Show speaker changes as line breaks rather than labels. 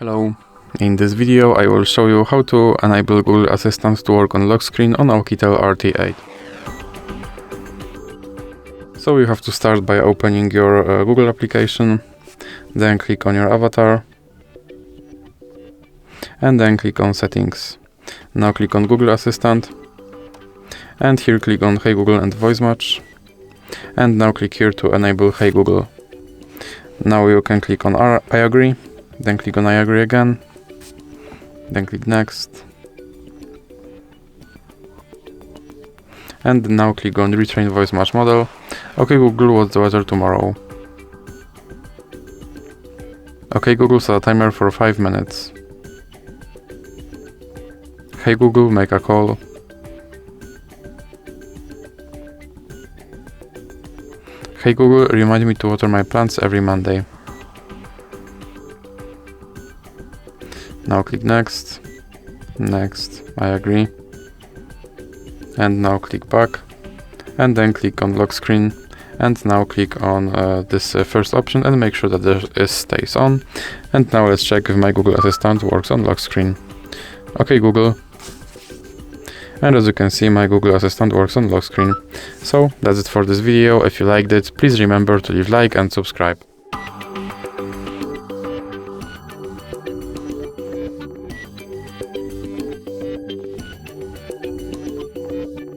Hello, in this video I will show you how to enable Google Assistant to work on lock screen on OUKITEL RT8. So you have to start by opening your Google application, then click on your avatar, and then click on Settings. Now click on Google Assistant, and here click on Hey Google and Voice Match, and now click here to enable Hey Google. Now you can click on I agree, then click on I agree again, then click next, and now click on retrain voice match model. Okay Google, what's the weather tomorrow? Okay Google, set a timer for 5 minutes. Hey Google, make a call. Hey Google, remind me to water my plants every Monday. Now click next, next, I agree, and now click back, and then click on lock screen, and now click on this first option and make sure that this stays on. And now let's check if my Google Assistant works on lock screen. Okay Google, and as you can see my Google Assistant works on lock screen. So that's it for this video. If you liked it, please remember to leave like and subscribe.